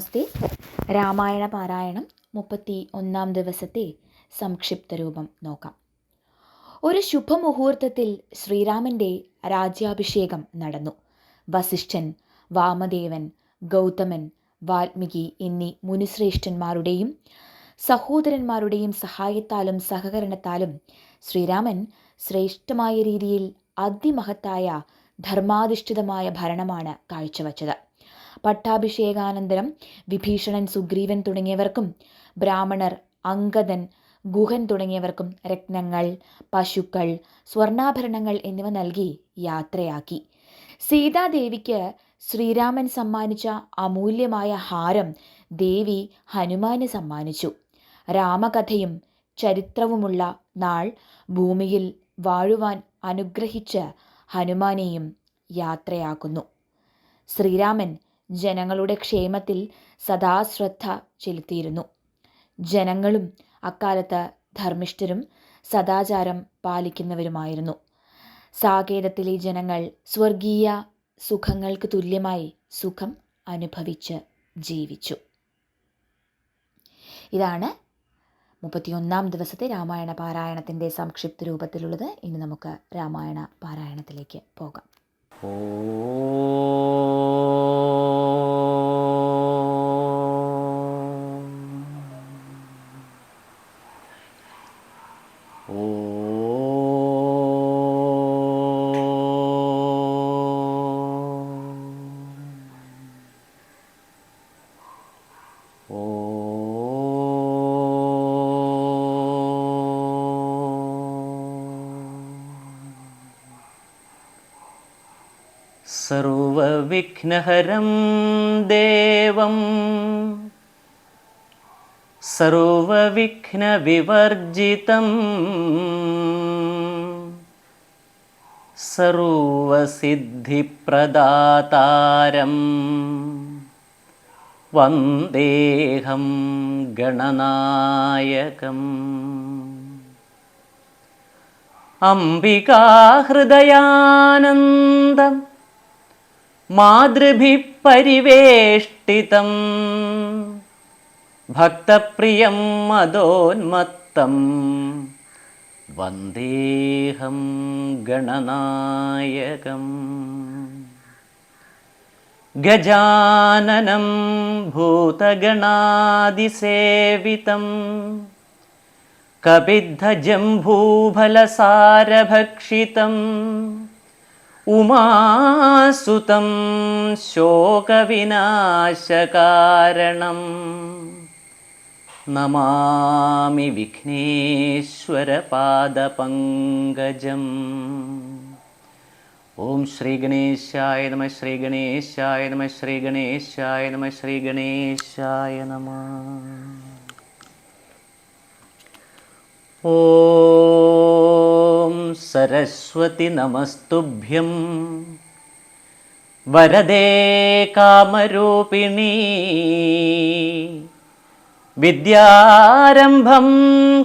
നമസ്തേ. രാമായണ പാരായണം 31 ദിവസത്തെ സംക്ഷിപ്ത രൂപം നോക്കാം. ഒരു ശുഭമുഹൂർത്തത്തിൽ ശ്രീരാമൻ്റെ രാജ്യാഭിഷേകം നടന്നു. വസിഷ്ഠൻ, വാമദേവൻ, ഗൗതമൻ, വാൽമീകി എന്നീ മുനിശ്രേഷ്ഠന്മാരുടെയും സഹോദരന്മാരുടെയും സഹായത്താലും സഹകരണത്താലും ശ്രീരാമൻ ശ്രേഷ്ഠമായ രീതിയിൽ അതിമഹത്തായ ധർമാധിഷ്ഠിതമായ ഭരണമാണ് കാഴ്ചവച്ചത്. പട്ടാഭിഷേകാനന്തരം വിഭീഷണൻ, സുഗ്രീവൻ തുടങ്ങിയവർക്കും ബ്രാഹ്മണർ അങ്കദൻ, ഗുഹൻ തുടങ്ങിയവർക്കും രത്നങ്ങൾ, പശുക്കൾ, സ്വർണ്ണാഭരണങ്ങൾ എന്നിവ നൽകി യാത്രയാക്കി. സീതാദേവിക്ക് ശ്രീരാമൻ സമ്മാനിച്ച അമൂല്യമായ ഹാരം ദേവി ഹനുമാന് സമ്മാനിച്ചു. രാമകഥയും ചരിത്രവുമുള്ള നാൾ ഭൂമിയിൽ വാഴുവാൻ അനുഗ്രഹിച്ച് ഹനുമാനെയും യാത്രയാക്കുന്നു. ശ്രീരാമൻ ജനങ്ങളുടെ ക്ഷേമത്തിൽ സദാ ശ്രദ്ധ ചെലുത്തിയിരുന്നു. ജനങ്ങളും അക്കാലത്ത് ധർമ്മിഷ്ഠരും സദാചാരം പാലിക്കുന്നവരുമായിരുന്നു. സാകേതത്തിലെ ജനങ്ങൾ സ്വർഗീയ സുഖങ്ങൾക്ക് തുല്യമായി സുഖം അനുഭവിച്ച് ജീവിച്ചു. ഇതാണ് 31 ദിവസത്തെ രാമായണ പാരായണത്തിൻ്റെ സംക്ഷിപ്ത രൂപത്തിലുള്ളത്. ഇനി നമുക്ക് രാമായണ പാരായണത്തിലേക്ക് പോകാം. സർവവിഘ്നഹരം ദേവം സർവവിഘ്നവിവർജിതം സർവസിദ്ധിപ്രദാതാരം വന്ദേഹം ഗണനായകം. അംബികാഹൃദയാനന്ദം മാതൃഭിഃ പരിവേഷ്ടിതം ഭക്തപ്രിയം മദോന്മത്തം വന്ദേഹം ഗണനായകം. ഗജാനനം ഭൂതഗണാദിസേവിതം കപിദ്ധജംഭൂഫലസാരഭക്ഷിതം ഉമാസുതം ശോകവിനാശകാരണം നമാമി വിഘ്നേശ്വരപാദപങ്കജം. ഓം ശ്രീ ഗണേശായ നമഃ. ശ്രീ ഗണേശായ നമഃ. ശ്രീ ഗണേശായ നമഃ. ശ്രീ ഗണേശായ നമഃ. ഓം സരസ്വതി നമസ്തുഭ്യം വരദേ കാമരൂപിണീ വിദ്യാരംഭം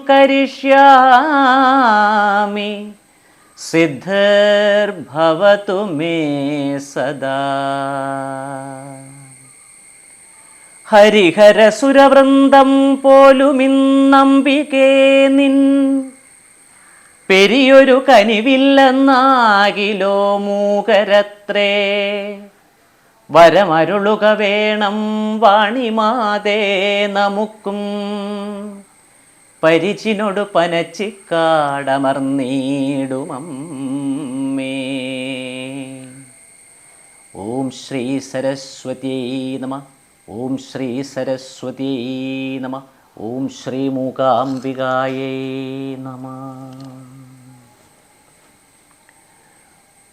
കരിഷ്യാമി സിദ്ധിർഭവതു മേ സദാ. ഹരിഹരസുരവൃന്ദം പോലുമിന്നംബികേ നിൻ പെരിയൊരു കനിവില്ലെന്നാകിലോ മൂകരത്രേ. വരമരുളുക വേണം വാണിമാതേ നമുക്കും പരിചിനൊടു പനച്ചിക്കാടമർന്നീടുമമ്മേ. ഓം ശ്രീ സരസ്വത്യൈ നമഃ. ഓം ശ്രീ സരസ്വത്യൈ നമഃ. ഓം ശ്രീ മൂകാംബികായൈ നമഃ.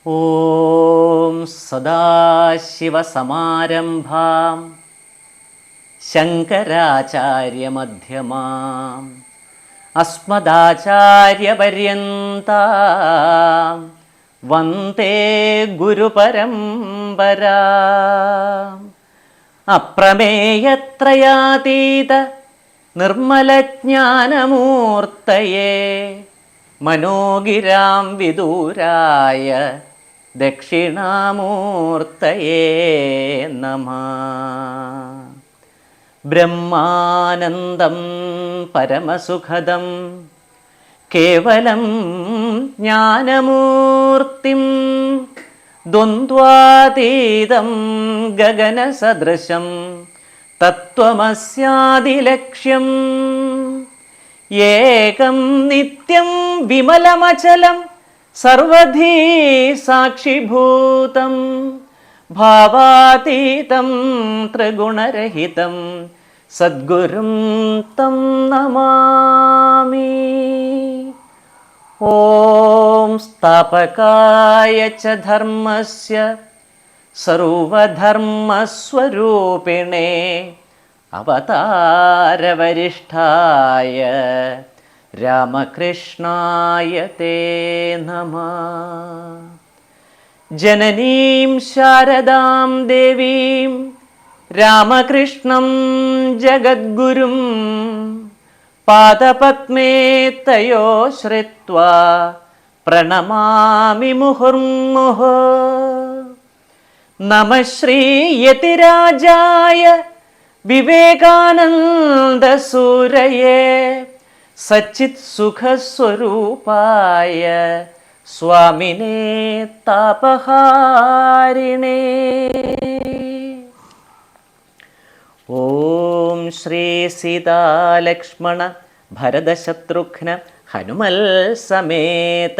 ഓം സദാശിവസമാരംഭാം ശങ്കരാചാര്യമധ്യമാം അസ്മദാചാര്യപര്യന്താം വന്ദേ ഗുരുപരമ്പരാം. അപ്രമേയത്രയാതീത നിർമ്മലജ്ഞാനമൂർത്തയേ മനോഗിരാം വിദൂരായ ദക്ഷിണാമൂർത്തയേ നമഃ. ബ്രഹ്മാനന്ദം പരമസുഖദം കേവലം ജ്ഞാനമൂർത്തിം ദ്വന്ദ്വാതീതം ഗഗനസദൃശം തത്വമസ്യാദിലക്ഷ്യം ഏകം നിത്യം വിമലമചലം സർവധീ സാക്ഷിഭൂതം ഭാവാതീതം ത്രിഗുണരഹിതം സദ്ഗുരും തം നമാമി. ഓം സ്ഥാപകായ ച ധർമ്മസ്യ സർവധർമ്മസ്വരൂപിണേ അവതാരവരിഷ്ഠായ രാമകൃഷ്ണായ തേ നമഃ. ജനനീം ശാരദാം ദേവീം രാമകൃഷ്ണം ജഗദ്ഗുരും പാദപദ്മേ തയോ ശ്രിത്വാ പ്രണമാമി മുഹുർമുഹു. നമഃ ശ്രീയതിരാജായ വിവേകാനന്ദസൂരയേ സച്ചിത് സുഖസ്വരൂപായ സ്വാമിനേ താപഹാരിണേ. ഓം ശ്രീ സീതാലക്ഷ്മണ ഭരതശത്രുഘ്ന ഹനുമൽ സമേത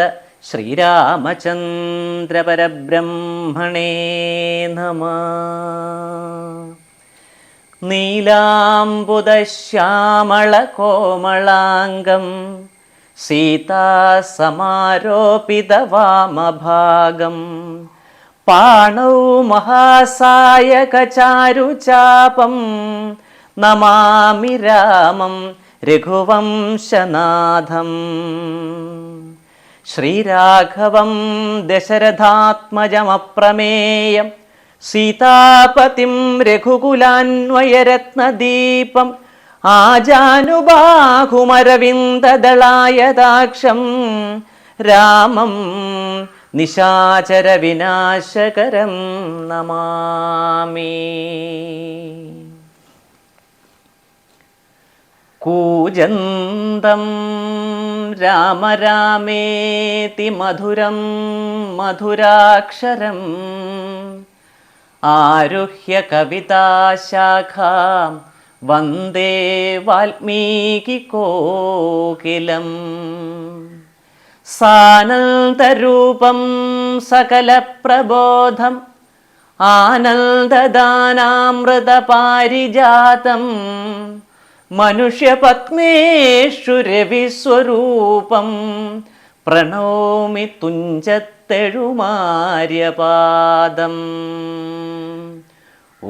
ശ്രീരാമചന്ദ്ര പരബ്രഹ്മണേ നമഃ. നീലാംബുദശ്യാമള കോമളാംഗം സീതാസമാരോപിത വാമഭാഗം പാണൗ മഹാസായകചാരുചാപം നമാമി രാമം രഘുവംശനാഥം. ശ്രീരാഘവം ദശരഥാത്മജമപ്രമേയം സീതാപതിം രഘുകുലാന്വയരത്നദീപം ആജാനുബാഹുമരവിന്ദദളായതാക്ഷം രാമം നിശാചരവിനാശകരം നമാമി. കൂജന്തം രാമ രാമേതി മധുരം മധുരാക്ഷരം ആരുഹ്യ കവിതാശാഖാം വന്ദേ വാൽമീകികോകിലം. സാനന്ദരൂപം സകലപ്രബോധം ആനന്ദദാനാമൃതപാരിജാതം മനുഷ്യപത്മേഷു രവിസ്വരൂപം പ്രണോമി തുഞ്ചത്തെഴുമാര്യപാദം.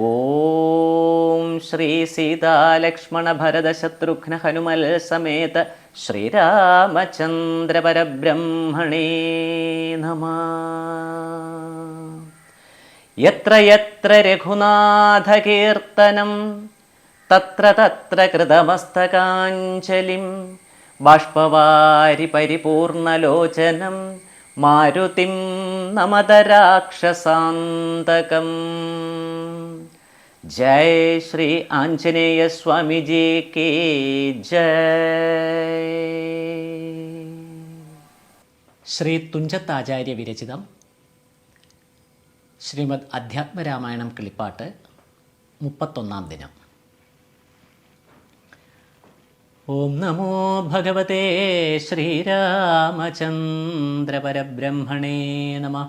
ഓം ശ്രീ സീതാലക്ഷ്മണ ഭരതശത്രുഘ്ന ഹനുമൽ സമേത ശ്രീരാമചന്ദ്ര പരബ്രഹ്മണേ നമഃ. യത്ര യത്ര രഘുനാഥകീർത്തനം തത്ര തത്ര കൃതമസ്തകാഞ്ജലിം ബാഷ്പവാരി പരിപൂർണലോചനം മാരുതിം നമത രാക്ഷസാന്തകം. ജയ ശ്രീ ആഞ്ജനേയ സ്വാമിജി കി ജയ. ശ്രീ തുഞ്ചത്താചാര്യ വിരചിതം ശ്രീമദ് അധ്യാത്മരാമായണം കിളിപ്പാട്ട് 31-ാം ദിനം. ഓം നമോ ഭഗവതേ ശ്രീരാമചന്ദ്ര പരബ്രഹ്മണേ നമഃ.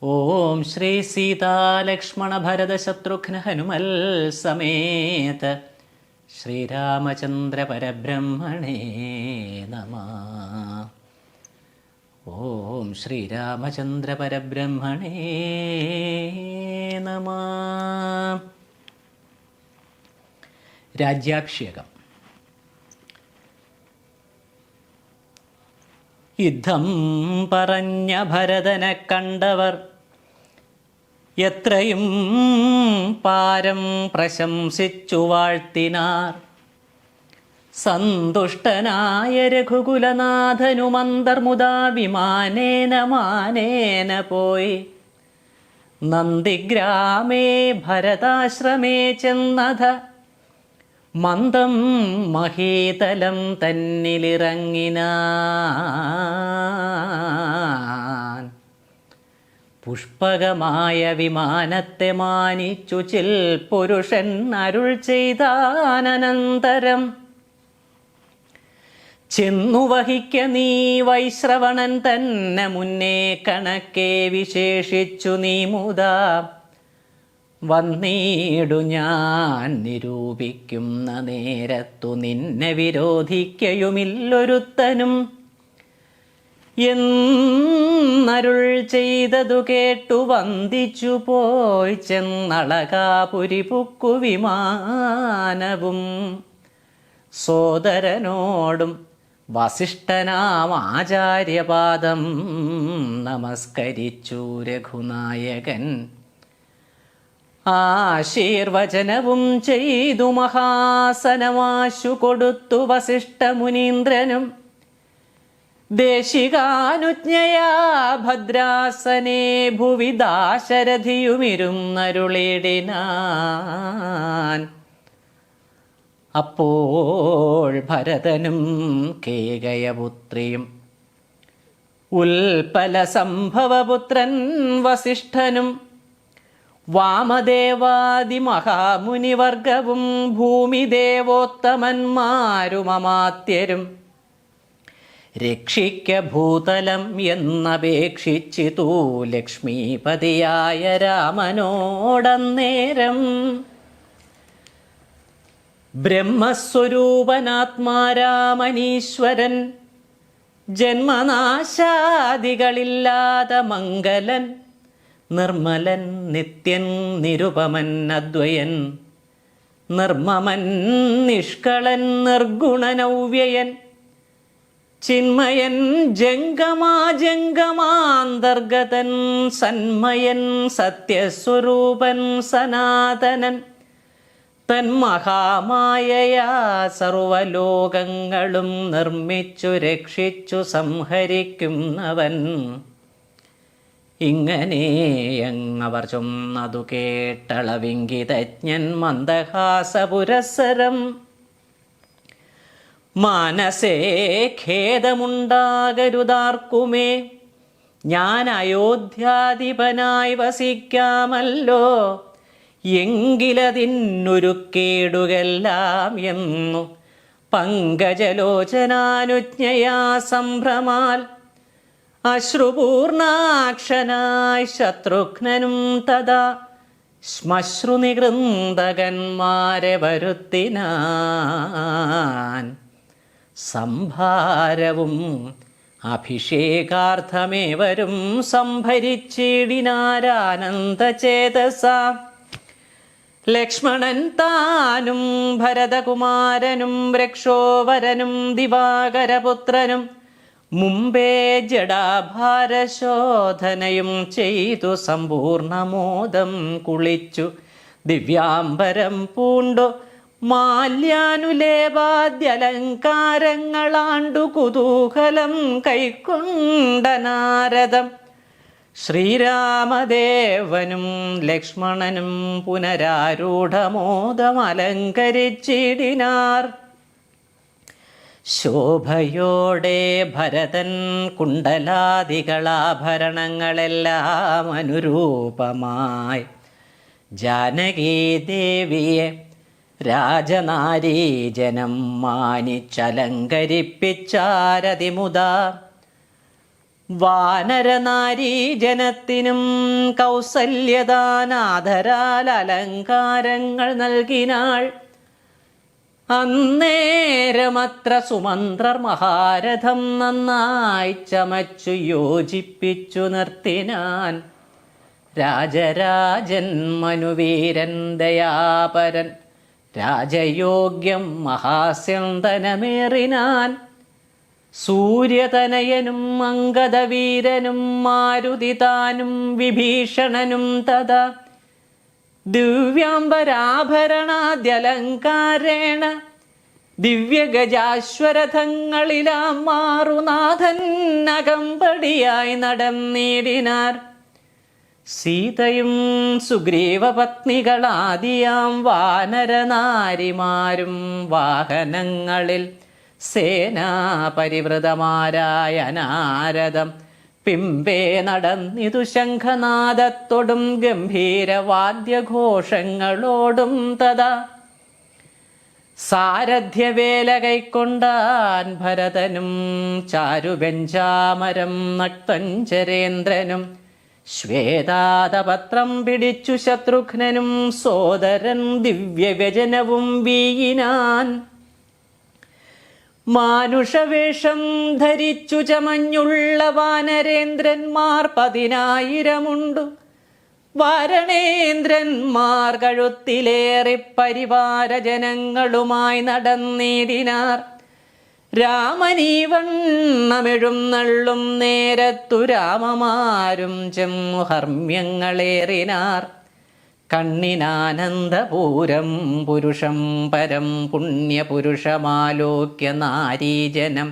ഓം ശ്രീ സീതാലക്ഷ്മണ ഭരതശത്രുഘ്ന ഹനുമൽ സമേത ശ്രീരാമചന്ദ്ര പരബ്രഹ്മണേ നമഃ. ഓം ശ്രീരാമചന്ദ്ര പരബ്രഹ്മണേ നമഃ. രാജ്യാഭിഷേകം. യുദ്ധം പറഞ്ഞ ഭരതനെ കണ്ടവർ എത്രയും പാരം പ്രശംസിച്ചു വാഴ്ത്തിനാർ. സന്തുഷ്ടനായ രഘുകുലനാഥനുമന്തർമുദാ വിമാനേന മാനേന പോയി നന്ദിഗ്രാമേ ഭരതാശ്രമേ ചെന്നഥ മന്ദം മഹീതലം തന്നിലിറങ്ങിനാൻ. പുഷ്പകമായ വിമാനത്തെ മാനിച്ചു ചിൽ പുരുഷൻ അരുൾ ചെയ്താനന്തരം, ചെന്നു വഹിക്ക നീ വൈശ്രവണൻ തന്നെ മുന്നേ കണക്കെ വിശേഷിച്ചു നീ മുതാ. വന്നീടു ഞാൻ നിരൂപിക്കുന്ന നേരത്തു നിന്നെ വിരോധിക്കയുമില്ലൊരുത്തനും. എന്നരുൾ ചെയ്തതു കേട്ടു വന്ദിച്ചു പോയി ചെന്നളകാപുരി പുക്കു വിമാനവും. സോദരനോടും വസിഷ്ഠനാം ആചാര്യപാദം നമസ്കരിച്ചു രഘുനായകൻ. ആശീർവചനവും ചെയ്തു മഹാസനമാശു കൊടുത്തു വസിഷ്ഠമുനീന്ദ്രനും. ദേശികാനുജ്ഞയാ ഭദ്രാസനേ ഭുവി ദാശരഥിയുമിരുന്നരുളിടിനാൻ. അപ്പോൾ ഭരതനും കേകയപുത്രിയും ഉൽപ്പല സംഭവപുത്രൻ വസിഷ്ഠനും വാമദേവാദി മഹാമുനിവർഗവും ഭൂമിദേവോത്തമന്മാരും അമാത്യരും രക്ഷിക്ക ഭൂതലം എന്നപേക്ഷിച്ചിതു ലക്ഷ്മീപതിയായ രാമനോടന്നേരം. ബ്രഹ്മസ്വരൂപനാത്മാരാമനീശ്വരൻ ജന്മനാശാദികളില്ലാത മംഗലൻ നിർമ്മലൻ നിത്യൻ നിരുപമൻ അദ്വയൻ നിർമ്മമൻ നിഷ്കളൻ നിർഗുണനൗവ്യയൻ ചിന്മയൻ ജംഗമാജംഗമാന്തർഗതൻ സന്മയൻ സത്യസ്വരൂപൻ സനാതനൻ തന്മഹാമായയാ സർവലോകങ്ങളും നിർമ്മിച്ചു രക്ഷിച്ചു സംഹരിക്കുന്നവൻ. ഇങ്ങനെയങ്ങവർ ചൊന്നതു കേട്ടളവിങ്കിതജ്ഞൻ മന്ദഹാസപുരസ്സരം. മനസ്സേ ഖേദമുണ്ടാകരുതാർക്കുമേ, ഞാൻ അയോധ്യാധിപനായി വസിക്കാമല്ലോ. എങ്കിലതിന്നൊരു കേടുകെല്ലാം എന്നു പങ്കജലോചനാനുജ്ഞയാ സംഭ്രമാൽ അശ്രുപൂർണാക്ഷനായി ശത്രുഘ്നനും തഥാ ശ്മശ്രുനികൃന്ദകന്മാരെ വരുത്തിനാൻ. സംഭാരവും അഭിഷേകാർത്ഥമേവരും സംഭരിച്ചിടിനാരാനന്ദചേതസ. ലക്ഷ്മണൻ താനും ഭരതകുമാരനും രക്ഷോവരനും ദിവാകരപുത്രനും മുമ്പേ ജഡാഭാരശോധനയും ചെയ്തു സമ്പൂർണമോദം കുളിച്ചു ദിവ്യാംബരം പൂണ്ടു മാല്യാനുലേപാദ്യലങ്കാരങ്ങളാണ്ടു കുതൂഹലം കൈക്കൊണ്ട നാരദം. ശ്രീരാമദേവനും ലക്ഷ്മണനും പുനരാരൂഢമോദമലങ്കരിച്ചിടിനാർ. ശോഭയോടെ ഭരതൻ കുണ്ടലാദികളാഭരണങ്ങളെല്ലാം അനുരൂപമായി ജാനകീദേവിയെ രാജനാരീജനം മാനിച്ചലങ്കരിപ്പിച്ചാരതിമുദാ. വാനരനാരീജനത്തിനും കൗസല്യദാനാധരാൽ അലങ്കാരങ്ങൾ നൽകിനാൾ. അന്നേരമത്ര സുമന്ത്രർ മഹാരഥം നന്നായി ചമച്ചു യോജിപ്പിച്ചു നിർത്തിനാൻ. രാജരാജൻ മനുവീരൻ ദയാപരൻ രാജയോഗ്യം മഹാസ്യന്തനമേറിനാൻ. സൂര്യതനയനും അംഗദവീരനും മാരുതിതാനും വിഭീഷണനും തഥാ ദിവ്യാംബരാഭരണാദ്യലങ്കാരേണ ദിവ്യഗജാശ്വരഥങ്ങളിലാം മാറുനാഥൻ അകമ്പടിയായി നടന്നീടിനാർ. സീതയും സുഗ്രീവപത്നികളാദിയാം വാനരനാരിമാരും വാഹനങ്ങളിൽ സേനാപരിവൃതമാരായ നാരദം പിമ്പേ നടന്നിതു ശംഖനാദത്തോടും ഗംഭീരവാദ്യഘോഷങ്ങളോടും തഥാ സാരഥ്യവേല കൈക്കൊണ്ടാൻ ഭരതനും ചാരുബെഞ്ചാമരം നക്തഞ്ചരേന്ദ്രനും ശ്വേതാതപത്രം പിടിച്ചു ശത്രുഘ്നനും സോദരൻ ദിവ്യവ്യജനവും വീയിനാൻ മാനുഷവേഷം ധരിച്ചു ചമഞ്ഞുള്ള വാനരേന്ദ്രന്മാർ 10,000 വാരണേന്ദ്രന്മാർ കഴുത്തിലേറി പരിവാരജനങ്ങളുമായി നടന്നിടിനാർ രാമനീവണ്ണമെഴുന്നള്ളും നേരത്തു രാമമാരും ചെമ്മുഹർമ്മ്യങ്ങളേറിനാർ കണ്ണിനാനന്ദപൂരം പുരുഷം പരം പുണ്യപുരുഷമാലോക്യ നാരീജനം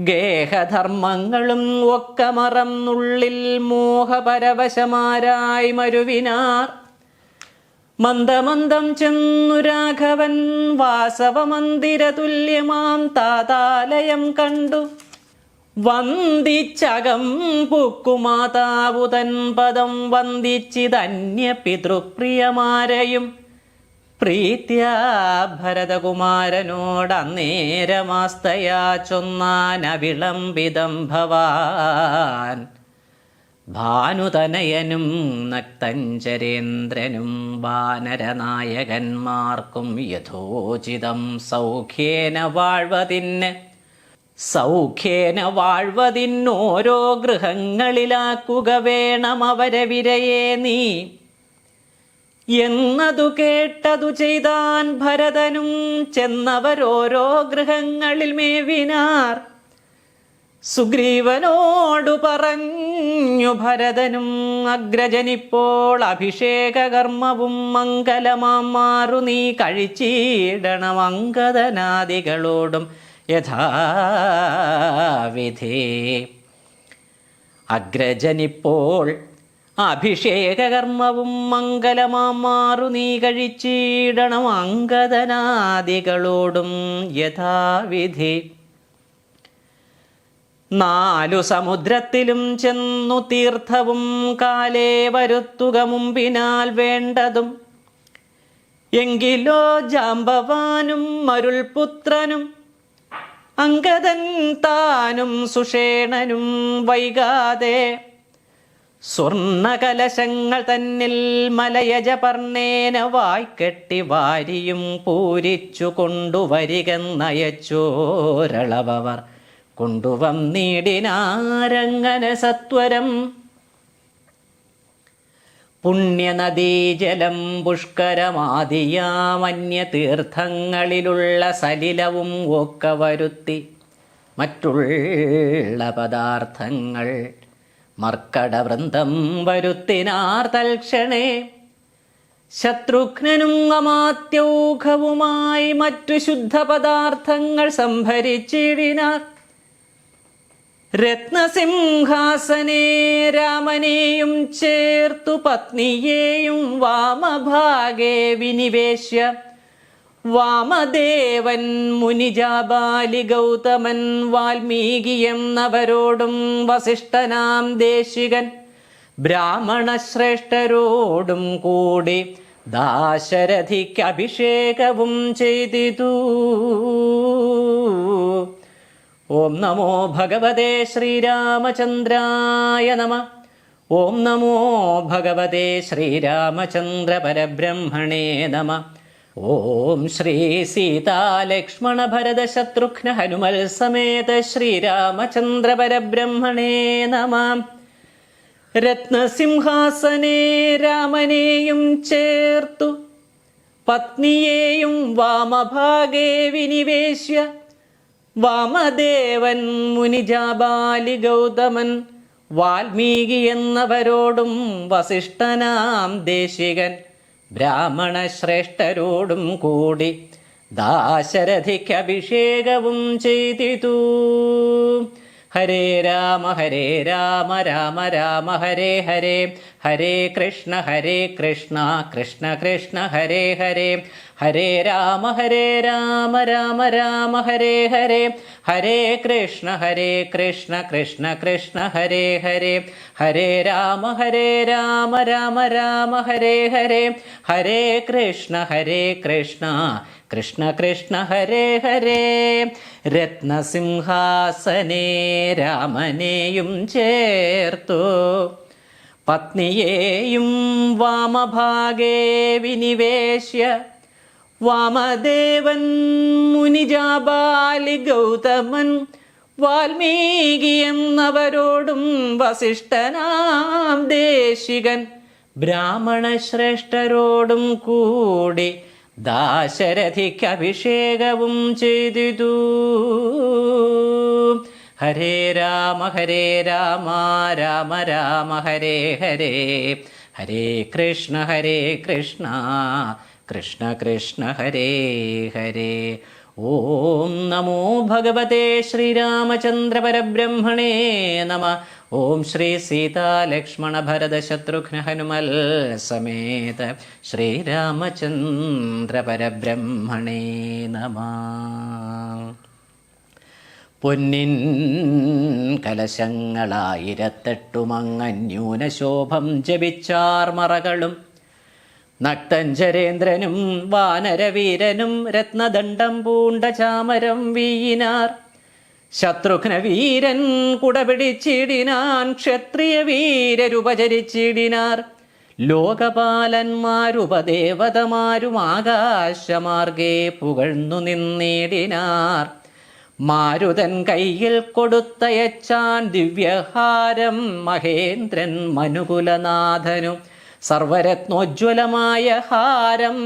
ഗേഹധർമ്മങ്ങളും ഒക്കെ മറന്നുള്ളിൽ മോഹപരവശമാരായി മരുവിനാർ മന്ദമന്ദം ചെന്നു രാഘവൻ വാസവമന്ദിരതുല്യമാം താതാലയം കണ്ടു വന്ദിച്ചകം പൂക്കുമാതാവുതൻ പദം വന്ദിച്ചിതന്യ പിതൃപ്രിയമാരെയും പ്രീത്യാ ഭരതകുമാരനോടന്നേരമാസ്തയാ ചൊന്നാനവിളംബിതം ഭവാൻ ഭാനുതനയനും നക്തഞ്ചരേന്ദ്രനും വാനരനായകന്മാർക്കും യഥോചിതം സൗഖ്യേന വാഴ്വതിന്നോരോ ഗൃഹങ്ങളിലാക്കുക വേണം അവരെ വിരയേ നീ എന്നതു കേട്ടതു ചെയ്താൻ ഭരതനും ചെന്നവരോരോ ഗൃഹങ്ങളിൽ മേവിനാർ സുഗ്രീവനോടു പറഞ്ഞു ഭരതനും അഗ്രജനിപ്പോൾ അഭിഷേകകർമ്മവും മംഗലമാം മാറു നീ കഴിച്ചിടണം അങ്കദനാദികളോടും യഥാവിധി അഗ്രജനിപ്പോൾ അഭിഷേകകർമ്മവും മംഗലമാം മാറു നീ കഴിച്ചിടണം അങ്കദനാദികളോടും യഥാവിധി 4 സമുദ്രത്തിലും ചെന്നു തീർത്ഥവും കാലേ വരുത്തുക മുമ്പിനാൽ വേണ്ടതും എങ്കിലോ ജാംബവാനും മരുൾപുത്രനും അങ്കദൻ താനും സുഷേണനും വൈകാതെ സ്വർണകലശങ്ങൾ തന്നിൽ മലയജപർണേന വായ്ക്കെട്ടി വാരിയും പൂരിച്ചു കൊണ്ടുവരികെന്നയച്ചോരളവർ കൊണ്ടുവന്നിടിനാരങ്ങനെ സത്വരം പുണ്യനദീജലം പുഷ്കരമാദിയാമന്യ തീർത്ഥങ്ങളിലുള്ള സലിലവും ഒക്കെ വരുത്തി മറ്റുള്ള പദാർത്ഥങ്ങൾ മർക്കടവൃന്ദം വരുത്തിനാർ തൽക്ഷണേ ശത്രുഘ്നനും അമാത്യൗഘവുമായി മറ്റു ശുദ്ധപദാർത്ഥങ്ങൾ സംഭരിച്ചിടിനാർ രത്നസിംഹാസനേ രാമനെയും ചേർത്തു പത്നിയെയും വാമഭാഗേ വിനിവേശ്യ വാമദേവൻ മുനിജാബാലി ഗൗതമൻ വാൽമീകി എന്നവരോടും വസിഷ്ഠനാം ദേശികൻ ബ്രാഹ്മണശ്രേഷ്ഠരോടും കൂടി ദാശരഥിക്ക് അഭിഷേകവും ചെയ്തിതു. ഓം നമോ ഭഗവതേ ശ്രീരാമചന്ദ്രായ നമ. ഓം നമോ ഭഗവതേ ശ്രീരാമചന്ദ്ര പരബ്രഹ്മണേ നമ. ഓം ശ്രീ സീതാലക്ഷ്മണ ഭരത ശത്രുഘ്ന ഹനുമൽ സമേത ശ്രീരാമചന്ദ്ര പരബ്രഹ്മണേ നമ. രത്നസിംഹാസനേ രാമനെയും ചേർത്തു പത്നിയെയും വാമഭാഗേ വിനിവേശ്യ വാമദേവൻ മുനിജാബാലി ഗൗതമൻ വാൽമീകി എന്നവരോടും വസിഷ്ഠനാം ദേശികൻ ബ്രാഹ്മണശ്രേഷ്ഠരോടും കൂടി ദാശരഥിക്ക് അഭിഷേകവും ചെയ്തിതു. ഹരേ രാമ രാമ രാമ ഹരേ ഹരേ, ഹരേ കൃഷ്ണ കൃഷ്ണ കൃഷ്ണ ഹരേ ഹരേ, ഹരേ രാമ രാമ രാമ ഹരേ ഹരേ, ഹരേ കൃഷ്ണ കൃഷ്ണ കൃഷ്ണ ഹരേ ഹരേ, ഹരേ രാമ രാമ രാമ ഹരേ ഹരേ, ഹരേ കൃഷ്ണ കൃഷ്ണ കൃഷ്ണ ഹരേ ഹരേ. രത്നസിംഹാസനേ രാമനെയും ചേർത്തു, പത്നിയെയും വാമഭാഗേ വിനിവേശ്യ, വാമദേവൻ മുനിജാബാലി ഗൗതമൻ വാൽമീകി എന്നവരോടും വസിഷ്ഠനാം ദേശികൻ ബ്രാഹ്മണ ശ്രേഷ്ഠരോടും കൂടി ദാശരഥിക്ക് അഭിഷേകവും ചെയ്തിതു. ഹരേ രാമ രാമ രാമ ഹരേ ഹരേ, ഹരേ കൃഷ്ണ കൃഷ്ണ കൃഷ്ണ ഹരേ ഹരേ. ഓം നമോ ഭഗവതേ ശ്രീരാമചന്ദ്ര പരബ്രഹ്മണേ നമഃ. ഓം ശ്രീ സീതാലക്ഷ്മണ ഭരത ശത്രുഘ്ന ഹനുമൽ സമേത ശ്രീരാമചന്ദ്ര പരബ്രഹ്മണേ നമഃ. പൊന്നിൻ കലശങ്ങളായിരത്തെട്ടുമങ്ങന്യൂനശോഭം ജപിച്ചാർമറകളും, നക്തഞ്ചരേന്ദ്രനും വാനരവീരനും രത്നദണ്ഡം പൂണ്ട ചാമരം വീയിനാർ. ശത്രുഘ്ന വീരൻ കുടപിടിച്ചിടിനാൻ, ക്ഷത്രിയ വീരരുപചരിച്ചിടിനാർ. ലോകപാലന്മാരുപദേവതമാരും ആകാശമാർഗേ പുകഴ്ന്നു നിന്നിടിനാർ. മാരുതൻ കയ്യിൽ കൊടുത്തയച്ചാൻ ദിവ്യഹാരം മഹേന്ദ്രൻ മനുകുലനാഥനു. സർവരത്നോജ്വലമായ ഹാരം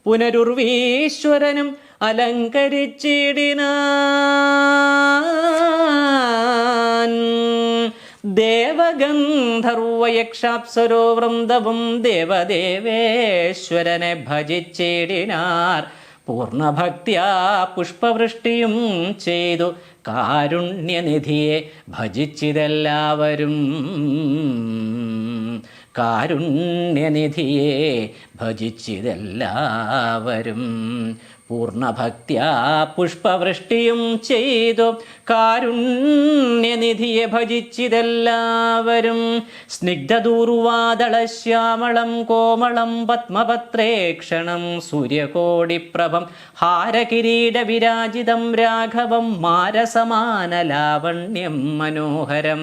പുനരുർവീശ്വരനും അലങ്കരിച്ചിടിനാൻ. ദേവഗന്ധർവയക്ഷാപ്സരോ വൃന്ദവും ദേവദേവേശ്വരനെ ഭജിച്ചിടിനാർ. പൂർണ്ണഭക്തിയാ പുഷ്പവൃഷ്ടിയും ചെയ്തു കാരുണ്യനിധിയെ ഭജിച്ചിതെല്ലാവരും. കാരുണ്യനിധിയെ ഭജിച്ചിതെല്ലാവരും. പൂർണ്ണഭക്തിയാ പുഷ്പവൃഷ്ടിയും ചെയ്തു കാരുണ്യനിധിയെ ഭജിച്ചിതെല്ലാവരും. സ്നിഗ്ധദൂർവാദളശ്യാമളം കോമളം പത്മപത്രേക്ഷണം സൂര്യകോടിപ്രഭം ഹാരകിരീട വിരാജിതം രാഘവം മാരസമാനലാവണ്യം മനോഹരം.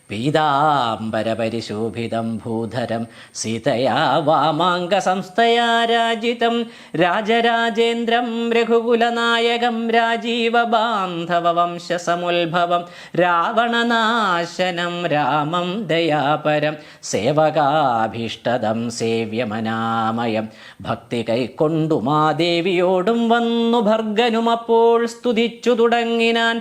പീതാംബരപരിശോഭിതം ഭൂധരം സീതയാ വാമാംഗസംസ്ഥയാ രാജിതം. രാജരാജേന്ദ്രം രഘുകുലനായകം രാജീവബാന്ധവവംശസമുത്ഭവം. രാവണനാശനം രാമം ദയാപരം സേവകാഭീഷ്ടദം സേവ്യമനാമയം. ഭക്തി കൈക്കൊണ്ടു മാദേവിയോടും വന്നു ഭർഗനുമപ്പോൾ സ്തുതിച്ചു തുടങ്ങിനാൻ.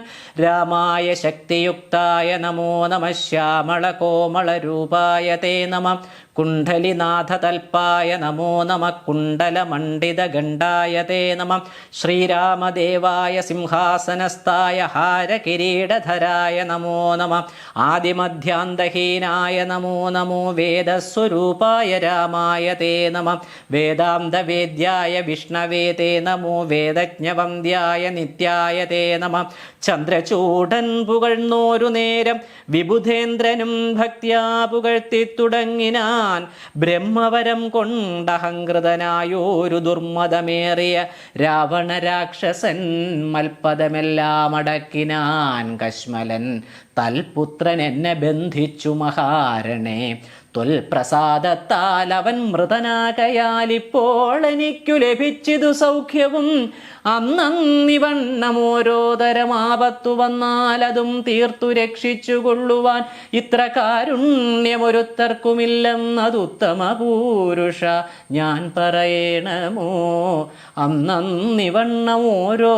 രാമായ ശക്തിയുക്തായ നമോ നമഃ ശ്യാമളകോമളരൂപായ തേ നമഃ. കുണ്ഡലിനാഥതൽപ്പായ നമോ നമഃ കുണ്ഡലമണ്ഡിതഗണ്ഡായ തേ നമഃ. ശ്രീരാമദേവായ സിംഹാസനസ്ഥായ ഹാരകിരീടധരായ നമോ നമഃ. ആദിമധ്യാന്തഹീനായ നമോ നമോ വേദസ്വരൂപായ രാമായ തേ നമഃ. വേദാന്തവേദ്യായ വിഷ്ണവേ തേ നമോ. വേദജ്ഞവന്ദ്യായ നിത്യായ തേ നമഃ. ചന്ദ്രചൂടൻ പുകഴ്ന്നോരു നേരം വിബുധേന്ദ്രനും ഭക്ത്യാ പുകഴ്ത്തി തുടങ്ങിനാൻ. ബ്രഹ്മവരം കൊണ്ടഹങ്കൃതനായോരു ദുർമതമേറിയ രാവണ രാക്ഷസൻ മൽപദമെല്ലാം അടക്കിനാൻ. കശ്മലൻ തൽപുത്രൻ എന്നെ ബന്ധിച്ചു മഹാരണേ. ത്വൽപ്രസാദത്താൽ അവൻ മൃതനാകയാൽ ഇപ്പോൾ എനിക്കു ലഭിച്ചിതു സൗഖ്യവും. അന്നന്നിവണ്ണം ഓരോ തരം ആപത്തു വന്നാൽ അതും തീർത്തു രക്ഷിച്ചു കൊള്ളുവാൻ ഇത്ര കാരുണ്യമൊരുത്തർക്കുമില്ലെന്നതുത്തമ പൂരുഷ ഞാൻ പറയണമോ. അന്നന്നിവണ്ണം ഓരോ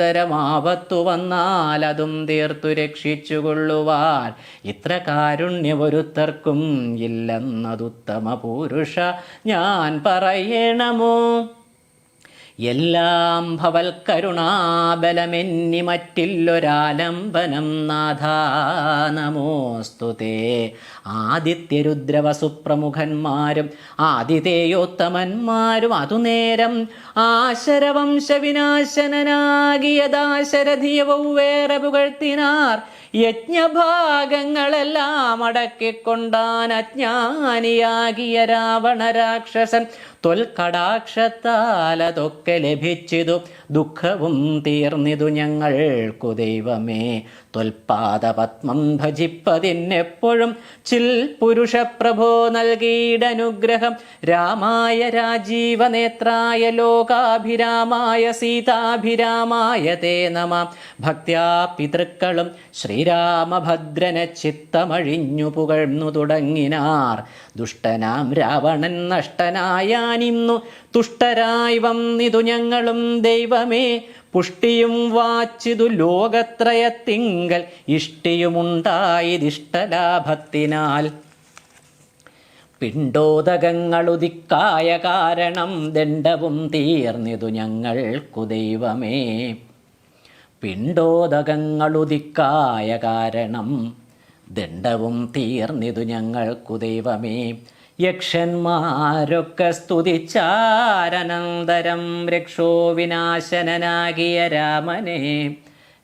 തരം ആപത്തു വന്നാൽ അതും തീർത്തു രക്ഷിച്ചു കൊള്ളുവാൻ ഇത്ര കാരുണ്യമൊരുത്തർക്കും ഇല്ലെന്നതുത്തമ പൂരുഷ ഞാൻ പറയണമോ. എല്ലാം ഭവൽ കരുണാബലമെന്നി മറ്റില്ലൊരാലംബനം നാഥ നമോസ്തുതേ. ആദിത്യരുദ്രവസുപ്രമുഖന്മാരും ആദിതേയോത്തമന്മാരും അതുനേരം ആശരവംശവിനാശനനാകിയ ദാശരഥിയ വൗവേറെ പുകഴ്ത്തിനാർ. യജ്ഞഭാഗങ്ങളെല്ലാം അടക്കിക്കൊണ്ടാൻ അജ്ഞാനിയാകിയ രാവണ രാക്ഷസൻ ത്വൽകടാക്ഷത്താൽ അതൊക്കെ ലഭിച്ചിതു. ദുഃഖവും തീർന്നിതു ഞങ്ങൾക്കു ദൈവമേ. ത്വൽപാദപത്മം ഭജിപ്പതിനെപ്പോഴും ചിൽ പുരുഷപ്രഭോ നൽകിയിടനുഗ്രഹം. രാമായ രാജീവനേത്രായ ലോകാഭിരാമായ സീതാഭിരാമായ തേ നമ. ഭക്ത്യാ പിതൃക്കളും ശ്രീരാമഭദ്രനെ ചിത്തമഴിഞ്ഞു പുകഴ്ന്നു തുടങ്ങിനാർ. ദുഷ്ടനാം രാവണൻ നഷ്ടനായാനിന്നു തുഷ്ടരായി വന്നിതു ഞങ്ങളും ദൈവമേ. പുഷ്ടിയും വാച്ചിതു ലോകത്രയത്തിങ്കൽ ഇഷ്ടിയുമുണ്ടായതിഷ്ടലാഭത്തിനാൽ. പിണ്ടോദകങ്ങളുദിക്കായ കാരണം ദണ്ഡവും തീർന്നിതു ഞങ്ങൾക്കു ദൈവമേ. പിണ്ടോദകങ്ങളുദിക്കായ കാരണം ദണ്ഡവും തീർന്നിതു ഞങ്ങൾക്കു ദൈവമേ. യക്ഷന്മാരൊക്കെ സ്തുതിച്ചാരനന്തരം രക്ഷോ വിനാശനനാകിയ രാമനെ.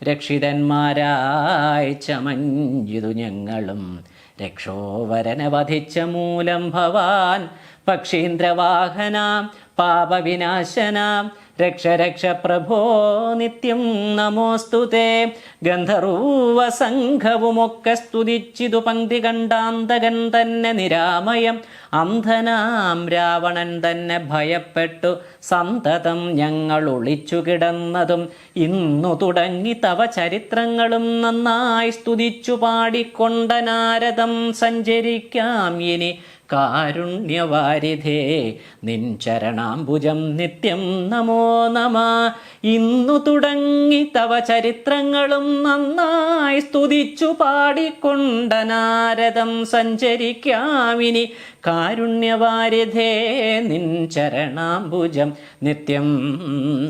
രക്ഷിതന്മാരായി ചമഞ്ഞിതു ഞങ്ങളും രക്ഷോവരനെ വധിച്ച മൂലം ഭവാൻ. പക്ഷീന്ദ്രവാഹനാം പാപവിനാശനാം രക്ഷ രക്ഷ പ്രഭോ നിത്യം നമോസ്തുതേ. ഗന്ധർവസംഘവുമൊക്കെ സ്തുതിച്ചിതു പങ്ക്തി കണ്ടാന്തകൻ തന്നെ നിരാമയം. അന്ധനാം രാവണൻ തന്നെ ഭയപ്പെട്ടു സന്തതം ഞങ്ങൾ ഒളിച്ചു കിടന്നതും. ഇന്നു തുടങ്ങി തവ ചരിത്രങ്ങളും നന്നായി സ്തുതിച്ചു പാടിക്കൊണ്ട നാരദം സഞ്ചരിക്കാം ഇനി. കാരുണ്യവാരിധേ നിൻ ചരണാംബുജം നിത്യം നമോ നമ. ഇന്നു തുടങ്ങി തവ ചരിത്രങ്ങളും നന്നായി സ്തുതിച്ചു പാടിക്കൊണ്ട നാരദം സഞ്ചരിക്കാമിനി. കാരുണ്യവാരിധേ നിൻ ചരണാംബുജം നിത്യം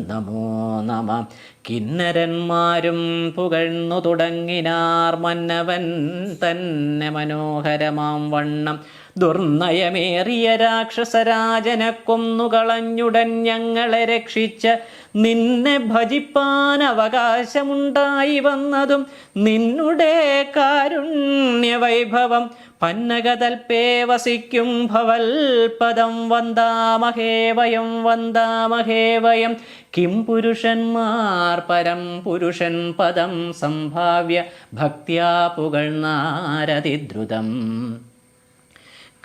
നമോ നമ. കിന്നരന്മാരും പുകഴ്ന്നു തുടങ്ങിനാർ മന്നവൻ തന്നെ മനോഹരമാം വണ്ണം. ദുർനയമേറിയ രാക്ഷസരാജനെ കൊന്നുകളഞ്ഞുടൻ ഞങ്ങളെ രക്ഷിച്ച നിന്നെ ഭജിപ്പാൻ അവകാശമുണ്ടായി വന്നതും നിന്നുടെ കാരുണ്യവൈഭവം. പന്നകതൽപേ വസിക്കും ഭവൽപദം വന്ദാമഹേ വയം വന്ദാമഹേ വയം. കിം പുരുഷന്മാർ പരം പുരുഷൻ പദം സംഭാവ്യ ഭക്ത്യാ പുകഴ്ന്നാരതിദ്രുതം.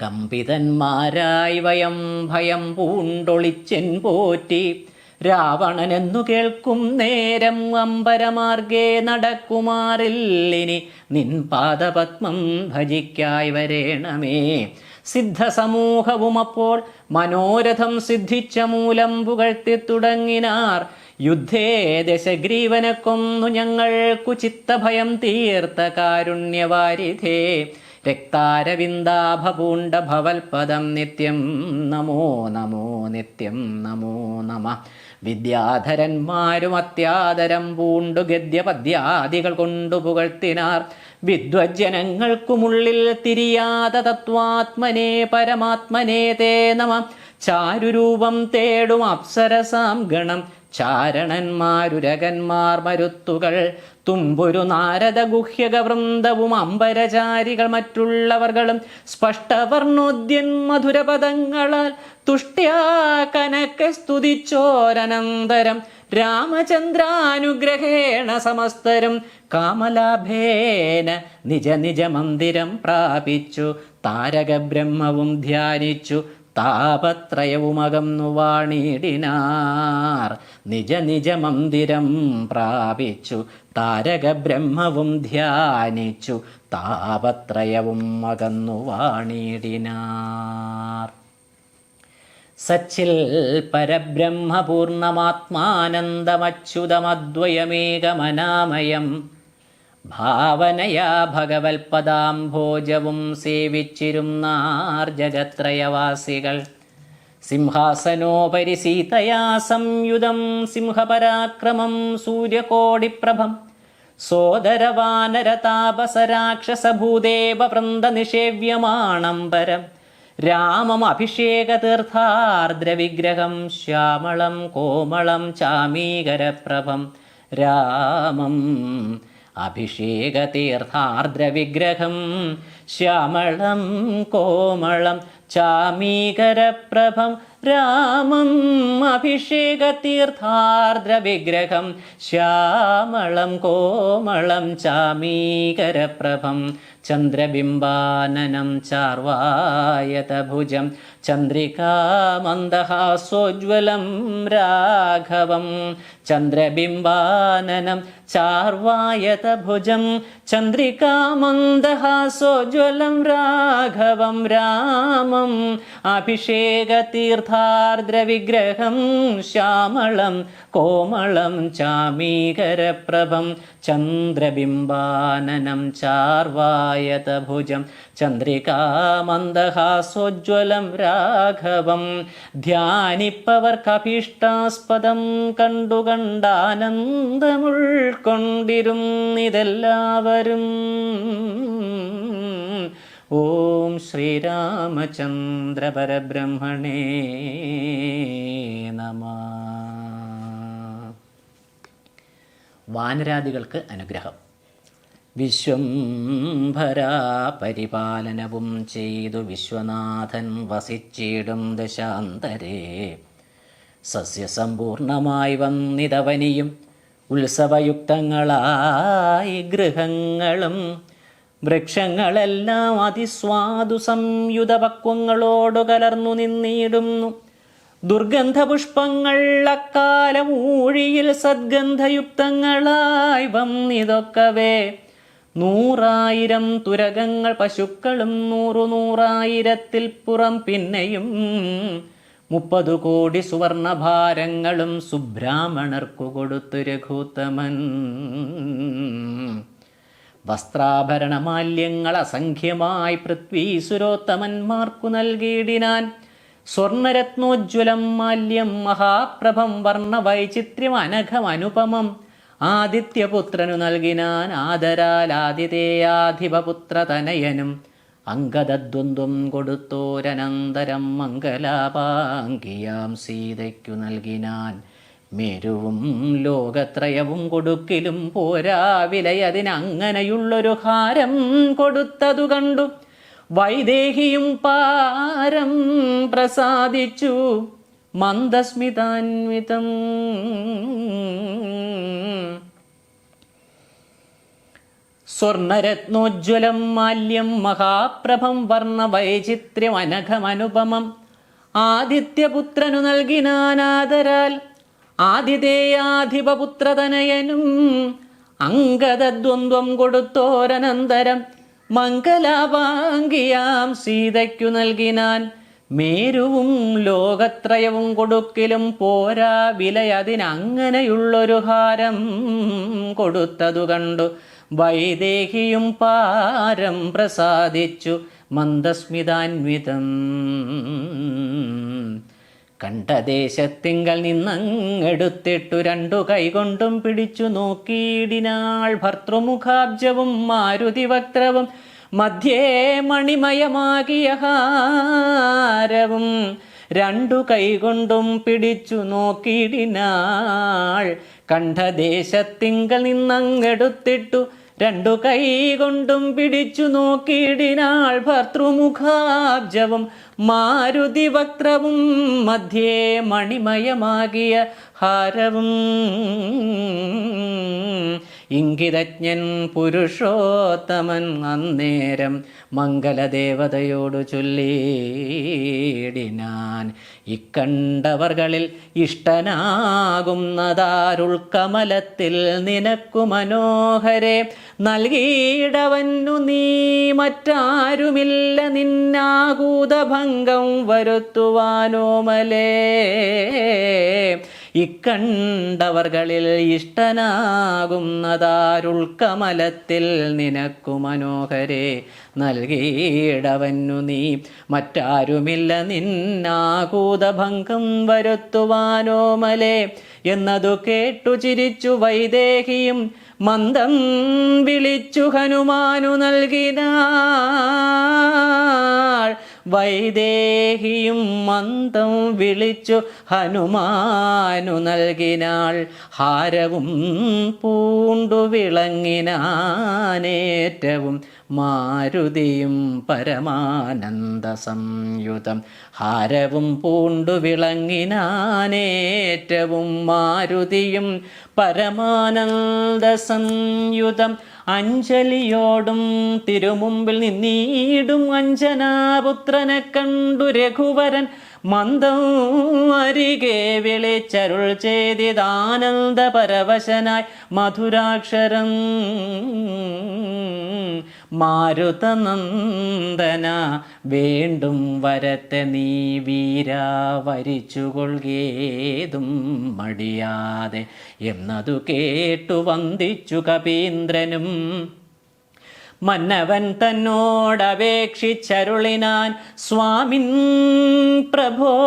കമ്പിതന്മാരായി വയം ഭയം പൂണ്ടൊളിച്ചെൻ പോറ്റി. രാവണനെന്നു കേൾക്കും നേരം അമ്പരമാർഗേ നടക്കുമാറില്ലിനി. നിൻ പാദപത്മം ഭജിക്കായി വരേണമേ. സിദ്ധസമൂഹവും അപ്പോൾ മനോരഥം സിദ്ധിച്ച മൂലം പുകഴ്ത്തി തുടങ്ങിനാർ. യുദ്ധേ ദശഗ്രീവനെ കൊന്നു ഞങ്ങൾക്കു ചിത്തഭയം തീർത്ത കാരുണ്യവാരിധേ. രക്താരവിന്ദാഭപൂണ്ട ഭവൽപദം നിത്യം നമോ നമോ നിത്യം നമോ നമ. വിദ്യാധരന്മാരും അത്യാദരം പൂണ്ടു ഗദ്യപദ്യാദികൾ കൊണ്ടു പുകഴ്ത്തിനാർ. വിദ്വജ്ജനങ്ങൾക്കുമുള്ളിൽ തിരിയാത തത്വാത്മനെ പരമാത്മനെ തേ നമ. ചാരുരൂപം തേടും അപ്സരസാം ഗണം ചാരണന്മാരുരകന്മാർ മരുത്തുകൾ. തുമ്പുരു നാരദ ഗുഹ്യക വൃന്ദവും അമ്പരചാരികൾ മറ്റുള്ളവർകളും സ്പഷ്ടവർണോദ്യൻ മധുരപദങ്ങളാൽ തുഷ്ട്യാ കനക്കെ സ്തുതിച്ചോരനന്തരം. രാമചന്ദ്രാനുഗ്രഹേണ സമസ്തരും കാമലാഭേന നിജ നിജ മന്ദിരം പ്രാപിച്ചു. താരകബ്രഹ്മവും ധ്യാനിച്ചു താപത്രയവുമകന്നു വാണിടിനാർ. നിജ നിജ മന്ദിരം പ്രാപിച്ചു താരകബ്രഹ്മവും ധ്യാനിച്ചു താപത്രയവും അകന്നു വാണിടിനാർ. സച്ചിൽ പരബ്രഹ്മപൂർണമാത്മാനന്ദമച്യുതമദ്വയമേകമനാമയം. ഭാവനയാ ഭഗവത്പദാംഭോജവും സേവിച്ചിരുന്നാർ ജഗത്രയവാസികൾ. സിംഹാസനോപരി സീതയാ സംയുതം സിംഹപരാക്രമം സൂര്യകോടിപ്രഭം സോദരവാനരതാപസരാക്ഷസഭൂദേവ വൃന്ദ നിഷേവ്യമാണംബരം രാമം അഭിഷേകതീർത്ഥാർദ്രവിഗ്രഹം ശ്യാമളം കോമളം ചാമീകരപ്രഭം രാമം അഭിഷേകതീർത്ഥാർദ്രവിഗ്രഹം ശ്യാമളം കോമളം ചാമീകരപ്രഭം രാമം അഭിഷേകതീർത്ഥാർദ്രവിഗ്രഹം ശ്യാമളം കോമളം ചാമീകരപ്രഭം ചന്ദ്രബിംബാനനം ചാർവായതഭുജം ചന്ദ്രികാമന്ദഹാസോജ്വലം രാഘവം ചന്ദ്രബിംബാനനം ചാർവായതഭുജം ചന്ദ്രികാമന്ദഹാസോജ്വലം രാഘവം രാമം അഭിഷേകതീർത്ഥാർദ്രവിഗ്രഹം ശ്യാമളം കോമളം ചാമീകരപ്രഭം ചന്ദ്രബിംബാനനം ചാർവായതഭുജം ചന്ദ്രികാമന്ദഹാസോജ്വലം രാഘവം ധ്യാനിപ്പവർക്കഭീഷ്ടാസ്പദം കണ്ടുകണ്ടാനന്ദമുൾക്കൊണ്ടിരുന്നിതെല്ലാവരും. ഓം ശ്രീരാമചന്ദ്ര പരബ്രഹ്മണേ നമഃ. വാനരാദികൾക്ക് അനുഗ്രഹം. വിശ്വംഭരാ പരിപാലനവും ചെയ്തു വിശ്വനാഥൻ വസിച്ചിടും ദശാന്തരേ സസ്യസമ്പൂർണമായി വന്നിതവനിയും ഉത്സവയുക്തങ്ങളായി ഗൃഹങ്ങളും വൃക്ഷങ്ങളെല്ലാം അതിസ്വാദു സംയുത പക്വങ്ങളോടു കലർന്നു നിന്നിടുന്നു. ദുർഗന്ധപുഷ്പങ്ങൾ അക്കാലം ഊഴിയിൽ സദ്ഗന്ധയുക്തങ്ങളായി വന്നിതൊക്കവേ 100,000 തുരകങ്ങൾ പശുക്കളും 100,000 പുറം പിന്നെയും 30 കോടി സുവർണഭാരങ്ങളും സുബ്രാഹ്മണർക്കു കൊടുത്തു രഘുത്തമൻ. വസ്ത്രാഭരണമാല്യങ്ങൾ അസംഖ്യമായി പൃഥ്വീസുരോത്തമന്മാർക്കു നൽകിയിടിനാൻ. സ്വർണരത്നോജ്വലം മാല്യം മഹാപ്രഭം വർണ്ണവൈചിത്ര്യം അനഘമനുപമം ആദിത്യപുത്രനു നൽകിനാൻ. ആദരാൽ ആതിഥേയാധിപപുത്രതനയനും അംഗദദ്വന്ദ്വം കൊടുത്തോരനന്തരം മംഗലാപാങ്കിയാം സീതയ്ക്കു നൽകിനാൻ. മേരുവും ലോകത്രയവും കൊടുക്കിലും പോരാ വിലയതിനങ്ങനെയുള്ളൊരു ഹാരം കൊടുത്തതു കണ്ടു വൈദേഹിയും പാരം പ്രസാദിച്ചു മന്ദസ്മിതാന്വിതം. സ്വർണരത്നോജ്വലം മാല്യം മഹാപ്രഭം വർണ്ണവൈചിത്ര്യം അനഘമനുപമം ആദിത്യപുത്രനു നൽകിനാനാദരാൽ ആതിഥേയാധിപപുത്രതനയനും അംഗദദ്വന്ദ്വം കൊടുത്തോരനന്തരം മംഗലാപാങ്കിയാം സീതയ്ക്കു നൽകിനാൻ. മേരുവും ലോകത്രയവും കൊടുക്കിലും പോരാ വിലയതിനങ്ങനെയുള്ളൊരു ഹാരം കൊടുത്തതു കണ്ടു വൈദേഹിയും പാരം പ്രസാദിച്ചു മന്ദസ്മിതാന്വിതം. കണ്ഠദേശത്തിങ്കൽ നിന്നങ്ങെടുത്തിട്ടു 2 കൈകൊണ്ടും പിടിച്ചു നോക്കിയിടിനാൾ. ഭർത്തൃമുഖാബ്ജവും മാരുതിവക്ത്രവും മധ്യേ മണിമയമാകിയ ഹാരവും 2 കൈകൊണ്ടും പിടിച്ചു നോക്കിയിടിനാൾ. കണ്ഠദേശത്തിങ്കൽ നിന്നങ്ങെടുത്തിട്ടു 2 കൈകൊണ്ടും പിടിച്ചു നോക്കിയിടിനാൾ. ഭർത്തൃമുഖാബ്ജവും മാരുതിവക്ത്രവും മധ്യേ മണിമയമാകിയ ഹാരവും. ഇംഗിതജ്ഞൻ പുരുഷോത്തമൻ അന്നേരം മംഗലദേവതയോടു ചൊല്ലിയിടിനാൻ. ഇക്കണ്ടവർകളിൽ ഇഷ്ടനാകുന്നതാരുൾക്കമലത്തിൽ നിനക്കു മനോഹരെ നൽകിയിടവന്നു നീ മറ്റാരുമില്ല നിന്നാകൂതഭംഗം വരുത്തുവാനോമലേ. ഇക്കണ്ടവർകളിൽ ഇഷ്ടനാകുന്നതാരുൾക്കമലത്തിൽ നിനക്കു മനോഹരെ നൽകിയിടവന്നു നീ. മറ്റാരുമില്ല നിന്നാകൂതഭംഗം വരുത്തുവാനോമലേ എന്നതു കേട്ടു ചിരിച്ചു വൈദേഹിയും മന്ദം വിളിച്ചു ഹനുമാനു നൽകിനാൾ. വൈദേഹിയും മന്ദം വിളിച്ചു ഹനുമാനു നൽകിനാൾ. ഹാരവും പൂണ്ടു വിളങ്ങിനാനേറ്റവും മാരുതിയും പരമാനന്ദ സംയുതം. ഹാരവും പൂണ്ടു വിളങ്ങിനാനേറ്റവും മാരുതിയും പരമാനന്ദ സംയുതം. അഞ്ജലിയോടും തിരുമുമ്പിൽ നിന്നീടും അഞ്ജനാപുത്രനെ കണ്ടു രഘുവരൻ മന്ദം അരികെ വിളിച്ചരുൾ ചെയ്തിതാനന്ദ പരവശനായി മധുരാക്ഷരം. മാരുതനന്ദന വീണ്ടും വരത്തെ നീ വീരാ വരിച്ചുകൊള്ളുകേതും മടിയാതെ എന്നതു കേട്ടു വന്ദിച്ചു കപീന്ദ്രനും. മന്നവൻ തന്നോടപേക്ഷിച്ചരുളിനാൻ സ്വാമിൻ പ്രഭോ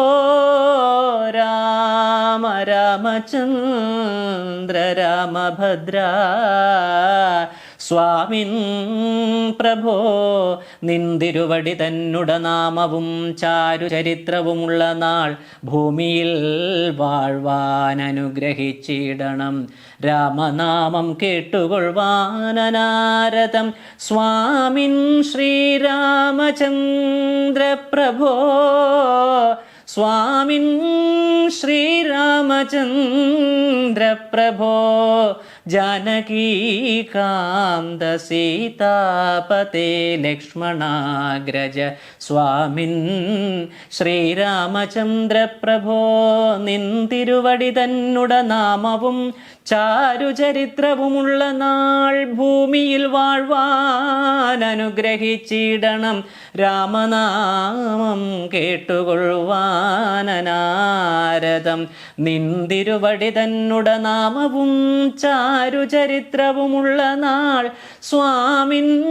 രാമ രാമചന്ദ്ര രാമഭദ്ര. സ്വാമിൻ പ്രഭോ നിന്തിരുവടി തന്നുടനാമവും ചാരുചരിത്രവുമുള്ള നാൾ ഭൂമിയിൽ വാഴ്വാൻ അനുഗ്രഹിച്ചിടണം. രാമനാമം കേട്ടുകൊള്ളുവാനനാരതം സ്വാമിൻ ശ്രീരാമചന്ദ്ര പ്രഭോ. സ്വാമിൻ ശ്രീരാമചന്ദ്ര പ്രഭോ ജാനകീകാന്ത സീതാപതേ ലക്ഷ്മണാഗ്രജ. സ്വാമിൻ ശ്രീരാമചന്ദ്ര പ്രഭോ നിന്തിരുവടി തന്നുടനാമവും ചാരുചരിത്രവുമുള്ള നാൾ ഭൂമിയിൽ വാഴ്വാൻ അനുഗ്രഹിച്ചിടണം. രാമനാമം കേട്ടുകൊള്ളുവാനനാരദം നിന്തിരുവടി തന്നുടനാമവും ചാരുചരിത്രവുമുള്ള നാൾ സ്വാമിൻ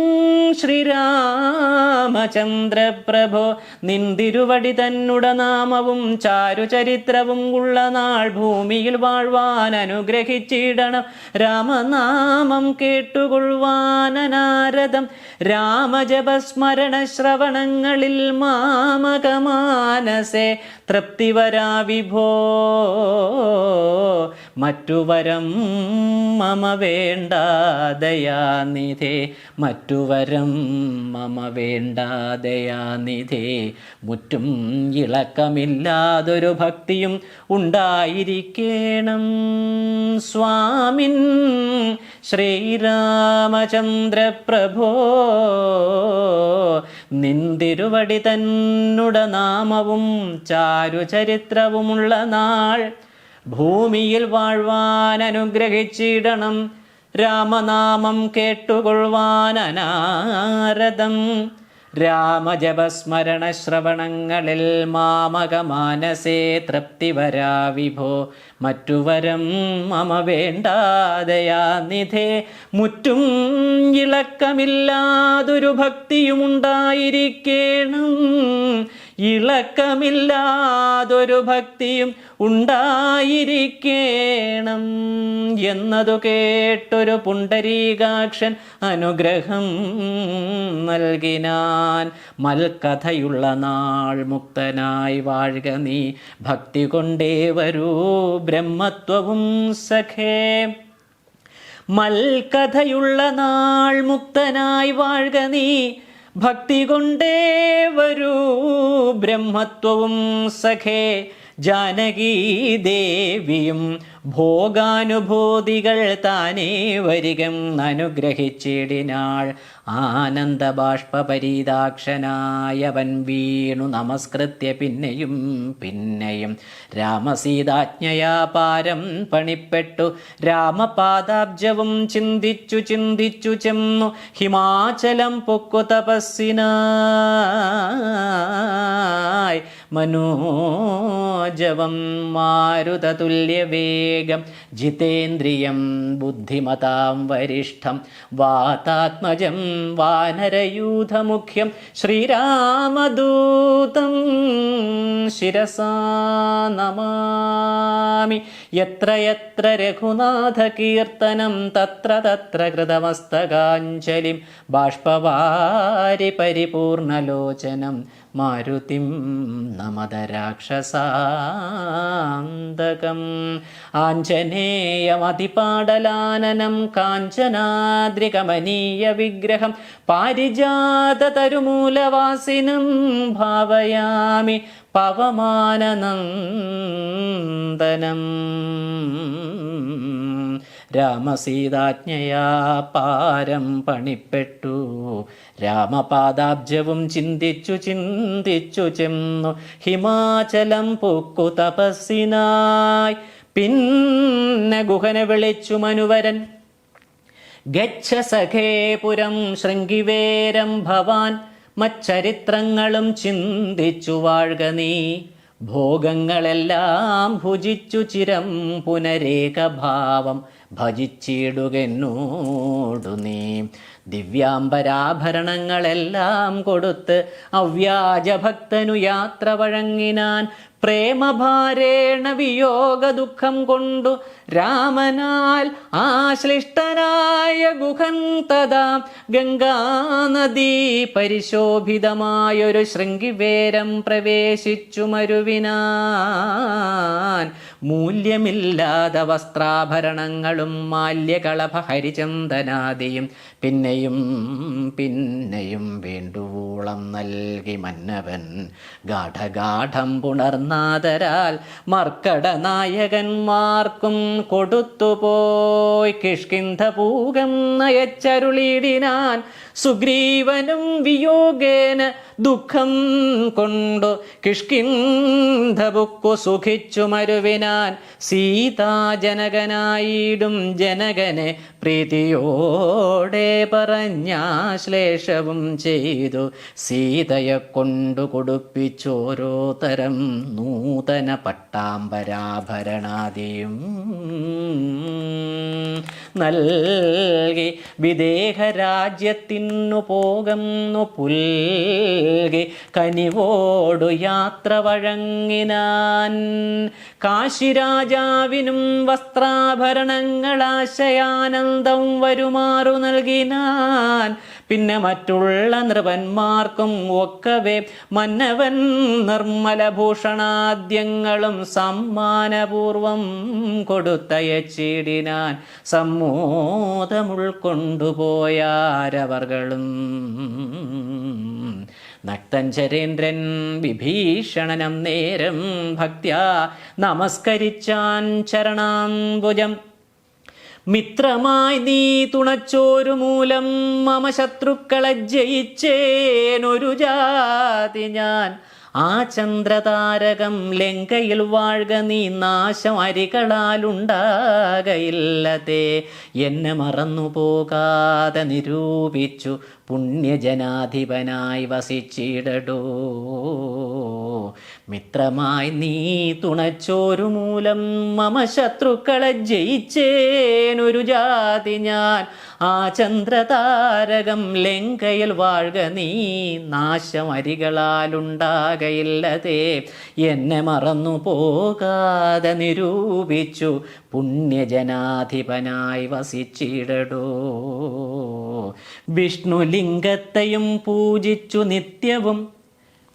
ശ്രീരാമചന്ദ്ര പ്രഭോ നിന്തിരുവടി തന്നുടനാമവും ചാരുചരിത്രവും ഉള്ള നാൾ ഭൂമിയിൽ വാഴ്വാൻ അനുഗ്രഹിച്ചിടണം. രാമനാമം കേട്ടുകൊള്ളുവാനനാരദം രാമജപസ്മരണ ശ്രവണങ്ങളിൽ മാമകമാനസേ തൃപ്തി വരാ വിഭോ. മറ്റുവരം മമ വേണ്ട ദയാനിധേ. മറ്റുവരം മമ വേണ്ട ദയാനിധേ. മുറ്റും ഇളക്കമില്ലാതൊരു ഭക്തിയും ഉണ്ടായിരിക്കേണം. സ്വാമിൻ ശ്രീരാമചന്ദ്ര പ്രഭോ നിന്തിരുവടി തന്നുടനാമവും ചാരുചരിത്രവുമുള്ള നാൾ ഭൂമിയിൽ വാഴ്വാൻ അനുഗ്രഹിച്ചിടണം. രാമനാമം കേട്ടുകൊള്ളുവാനനാരദം രാമജപസ്മരണ ശ്രവണങ്ങളിൽ മാമകമാനസേ തൃപ്തി വരാ വിഭോ. മറ്റുവരം മമ വേണ്ടാദയാനിധേ. മുറ്റും ഇളക്കമില്ലാതൊരു ഭക്തിയുമുണ്ടായിരിക്കേണം. ഇളക്കമില്ലാതൊരു ഭക്തിയും ഉണ്ടായിരിക്കേണം എന്നതു കേട്ടൊരു പുണ്ടരീകാക്ഷൻ അനുഗ്രഹം നൽകിനാൻ. മൽക്കഥയുള്ള നാൾ മുക്തനായി വാഴുക നീ. ഭക്തി കൊണ്ടേ വരൂ ബ്രഹ്മത്വവും സഖേ. മൽക്കഥയുള്ള നാൾ മുക്തനായി വാഴുക നീ. ഭക്തി കൊണ്ടേ വരൂ ബ്രഹ്മത്വവും സഖേ. ജാനകീ ദേവിയും ഭോഗാനുഭൂതികൾ താനേ വരികം അനുഗ്രഹിച്ചിടിനാൾ. ആനന്ദബാഷ്പരീതാക്ഷനായവൻ വീണു നമസ്കൃത്യ പിന്നെയും പിന്നെയും രാമസീതാജ്ഞയാ പാരം പണിപ്പെട്ടു. രാമപാദാബ്ജവും ചിന്തിച്ചു ചിന്തിച്ചു ചെന്നു ഹിമാചലം പൊക്കു തപസ്സിനായി. മനോജവം മാരുതതുല്യവേഗം ജിതേന്ദ്രിയം ബുദ്ധിമതാം വരിഷ്ഠം വാതാത്മജം വാനരയൂഥമുഖ്യം ശ്രീരാമദൂതം ശിരസാ നമാമി. യത്ര യത്ര രഘുനാഥകീർത്തനം തത്ര തത്ര കൃതമസ്തകാഞ്ജലിം ബാഷ്പവാരി പരിപൂർണലോചനം മാരുതിം നമത രാക്ഷസാന്തകം. ആഞ്ജനേയമതിപാടലാനനം കാഞ്ചനാദ്രികമനീയ വിഗ്രഹം പാരിജാതതരുമൂലവാസിനം ഭാവയാമി പവമാനനന്ദനം. രാമസീതാജ്ഞയാ പാരം പണിപ്പെട്ടു രാമപാദാബ്ജവും ചിന്തിച്ചു ചിന്തിച്ചു ചെന്നു ഹിമാചലം പൊക്കു തപസ്സിനായി. പിന്നെ ഗുഹനെ വിളിച്ചു മനുവരൻ ഗച്ഛ സഖേ പുരം ശൃംഗിവേരം ഭവാൻ മച്ചരിത്രങ്ങളും ചിന്തിച്ചു വാഴ്ക നീ. ഭോഗങ്ങളെല്ലാം ഭുജിച്ചു ചിരം പുനരേകഭാവം ഭജിച്ചിടുകെന്നോടു നീ. ദിവ്യാംബരാഭരണങ്ങളെല്ലാം കൊടുത്ത് അവ്യാജഭക്തനു യാത്ര വഴങ്ങിനാൻ. പ്രേമഭാരേണ വിയോഗ ദുഃഖം കൊണ്ടു രാമനാൽ ആശ്ലിഷ്ടനായ ഗുഹൻ തഥാ ഗംഗാനദീ പരിശോഭിതമായൊരു ശൃംഗിവേരം പ്രവേശിച്ചു മരുവിനാൻ. മൂല്യമില്ലാத വസ്ത്രാഭരണങ്ങളും മാല്യകളഭ ഹരിചന്ദനാദിയും പിന്നെയും പിന്നെയും വേണ്ടുവോളം നൽകി മന്നവൻ. ഗാഠഗാഠം പുണർനാദരാൽ മർക്കട നായകന്മാർക്കും കൊടുത്തുപോയി കിഷ്കിന്ധപൂകം നയച്ചരുളിടിനാൻ. സുഗ്രീവനും വിയോഗേന ദുഃഖം കൊണ്ടു കിഷ്കിന്ധബുക്കു സുഖിച്ചു മരുവിനാൻ. സീതാജനകനായിടും ജനകനെ പ്രീതിയോടെ പറഞ്ഞാശ്ലേഷവും ചെയ്തു സീതയെ കൊണ്ടു കൊടുപ്പിച്ചോരോ തരം നൂതന പട്ടാംബരാഭരണാദിയും നൽകി. വിദേഹരാജ്യത്തിനു പോകുന്നു പുൽകി കനിവോടു യാത്ര വഴങ്ങിനാൻ. കാശിരാജാവിനും വസ്ത്രാഭരണങ്ങളാശയാനന്ദം വരുമാറു നൽകിനാൻ. പിന്നെ മറ്റുള്ള നൃപന്മാർക്കും ഒക്കവേ മന്നവൻ നിർമ്മലഭൂഷണാദ്യങ്ങളും സമ്മാനപൂർവം കൊടുത്തയച്ചിടിനാൻ. സമ്മോദമുൾക്കൊണ്ടുപോയാരവർകളും. നക്തഞ്ചരേന്ദ്രൻ വിഭീഷണനം നേരം ഭക്ത്യാ നമസ്കരിച്ചാൻ ചരണാംബുജം. മിത്രമായി നീ തുണച്ചോരു മൂലം മമ ശത്രുക്കളെ ജയിച്ചേനൊരു ജാതി ഞാൻ. ആ ചന്ദ്രതാരകം ലങ്കയിൽ വാഴ്ക നീ നാശം അരികളാലുണ്ടാകയില്ലതേ. എന്നെ മറന്നു പോകാതെ നിരൂപിച്ചു പുണ്യജനാധിപനായി വസിച്ചിടടോ. മിത്രമായി നീ തുണച്ചോരു മൂലം മമ ശത്രുക്കളെ ജയിച്ചേനൊരു ജാതി ഞാൻ. ആ ചന്ദ്രതാരകം ലങ്കയിൽ വാഴ്ക നീ നാശം അരികളാലുണ്ടാകയില്ലതേ. എന്നെ മറന്നു പോകാതെ നിരൂപിച്ചു പുണ്യജനാധിപനായി വസിച്ചിടടോ. വിഷ്ണുലിംഗത്തെയും പൂജിച്ചു നിത്യവും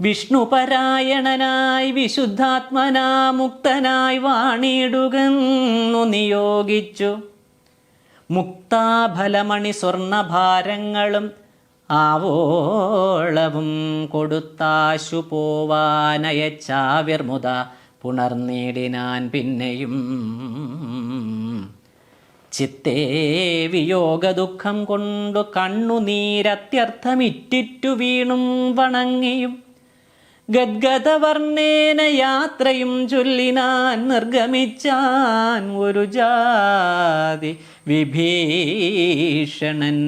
വിഷ്ണുപരായണനായി വിശുദ്ധാത്മനാ മുക്തനായി വാണിടുകെന്നു നിയോഗിച്ചു. മുക്താഫലമണി സ്വർണഭാരങ്ങളും ആവോളവും കൊടുത്താശു പോവാനയച്ചാവിർമുത പുണർനേടിനാൻ. പിന്നെയും ചിത്തേ വിയോഗ ദുഃഖം കൊണ്ടു കണ്ണുനീരത്യർത്ഥമിറ്റിറ്റു വീണും വണങ്ങിയും ഗദ്ഗദവർണ്ണേന യാത്രയും ചൊല്ലിനാൻ. നിർഗമിച്ചാൻ ഒരു ജാതി വിഭീഷണൻ.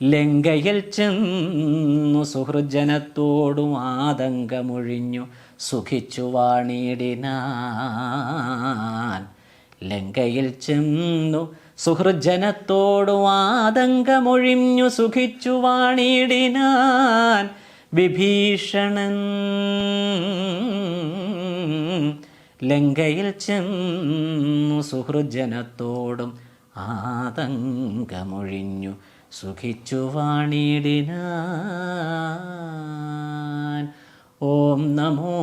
ലങ്കയിൽ ചെന്നു സുഹൃജനത്തോടും ആതങ്കമൊഴിഞ്ഞു സുഖിച്ചു വാണിടിനാൻ. ലങ്കയിൽ ചെന്നു സുഹൃജനത്തോടു ആതങ്കമൊഴിഞ്ഞു സുഖിച്ചു വാണിടിനാൻ വിഭീഷണൻ. ലങ്കയിൽ ചെന്നു സുഹൃജനത്തോടും ആതങ്കമൊഴിഞ്ഞു സുഖിച്ചു വാണിടിനാൻ. ഓം നമോ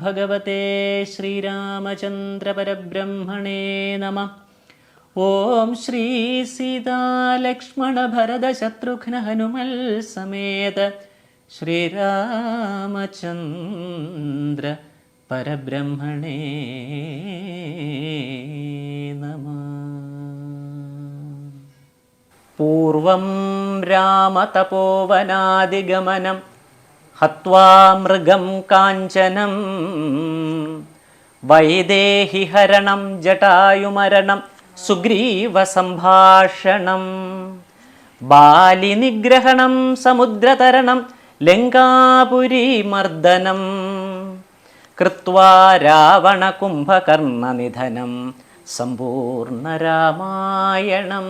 ഭഗവതേ ശ്രീരാമചന്ദ്ര പരബ്രഹ്മണേ നമഃ. ഓം ശ്രീ സീതാലക്ഷ്മണ ഭരത ശത്രുഘ്ന ഹനുമൽ സമേത ശ്രീരാമചന്ദ്ര പരബ്രഹ്മണേ നമഃ. പൂർവം രാമതപോവനാദിഗമനം ഹത്വാ മൃഗം കാഞ്ചനം വൈദേഹിഹരണം ജടായുമരണം സുഗ്രീവസംഭാഷണം ബാലിനിഗ്രഹണം സമുദ്രതരണം ലങ്കാപുരീമർദ്ദനം കൃത്വാ രാവണകുംഭകർണനിധനം സമ്പൂർണ്ണരാമായണം.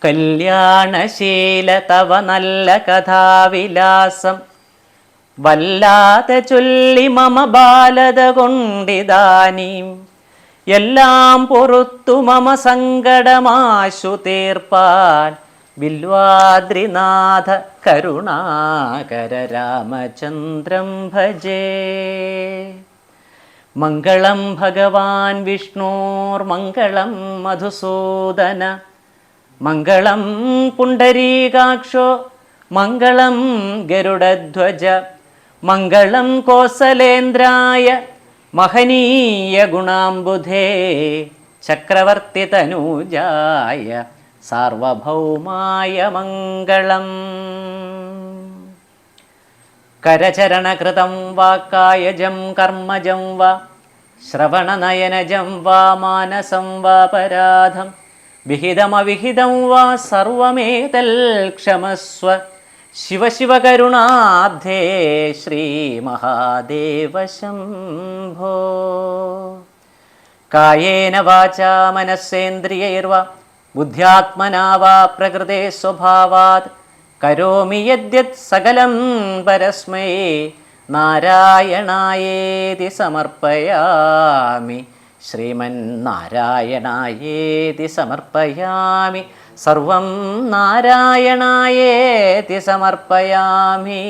കല്യാണശീല തവ നല്ല കഥാവിലാസം വല്ലാതെ ചൊല്ലി മമ ബാലത കൊണ്ടിതാനീം എല്ലാം പൊറുത്തു മമ സങ്കടമാശു തീർപ്പാൻ ബില്വാദ്രിനാഥ കരുണാകര രാമചന്ദ്രം ഭജേ. മംഗളം ഭഗവാൻ വിഷ്ണോർമംഗളം മധുസൂദന മംഗളം പുണ്ടരീകാക്ഷോ മംഗളം ഗരുഡധ്വജ മംഗളം കോസലേന്ദ്രായ മഹനീയ ഗുണാംബുധേ ചക്രവർത്തി തനൂജായ സാർവഭൗമായ മംഗളം. കരചരണകൃതം വാ കായജം കർമ്മജം വാ ശ്രവണനയനജം വാ മാനസം വാ പരാധം വിഹിതമവിഹിതം വാ സർവമേതൽ ക്ഷമസ്വ ശിവ ശിവ കരുണാബ്ധേ ശ്രീമഹാദേവ ശംഭോ. കായേന വാചാ മനസ്സേന്ദ്രിയൈർവാ ബുദ്ധ്യാത്മനാ വാ പ്രകൃതേ സ്വഭാവാത് കരോമി യദ്യത് സകലം പരസ്മൈ നാരായണായേതി സമർപ്പയാമി. ശ്രീമന്നാരായണായേതി സമർപ്പയാമി. സർവം നാരായണായേതി സമർപ്പയാമി.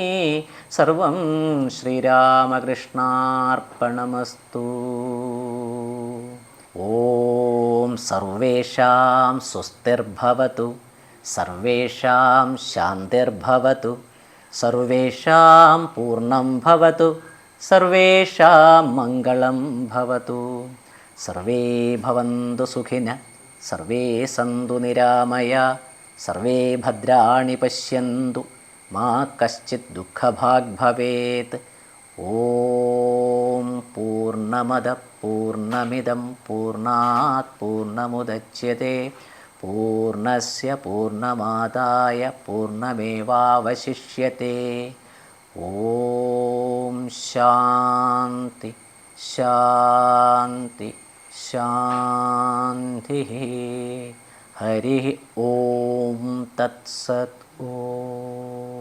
സർവം ശ്രീരാമകൃഷ്ണാർപ്പണമസ്തു. ഓം സർവേഷാം സ്വസ്തിർഭവതു സർവേഷാം ശാന്തിർഭവതു സർവേഷാം പൂർണ്ണം ഭവതു സർവേഷാം മംഗളം ഭവതു. സർവേ ഭവന്തു സുഖിനഃ സർവേ സന്തു നിരാമയാ സർവേ ഭദ്രാണി പശ്യന്തു മാ കശ്ചിത് ദുഃഖഭാഗ് ഭവേത്. ഓം പൂർണ്ണമദ പൂർണ്ണമിദം പൂർണ്ണാത് പൂർണ്ണമുദച്യത്തെ പൂർണ്ണസ്യ പൂർണ്ണമാദായ പൂർണ്ണമേവാവശിഷ്യത്തെ. ഓം ശാന്തി ശാന്തി ശാന്തി. ഹരി ഓം തത്സത്. ഓം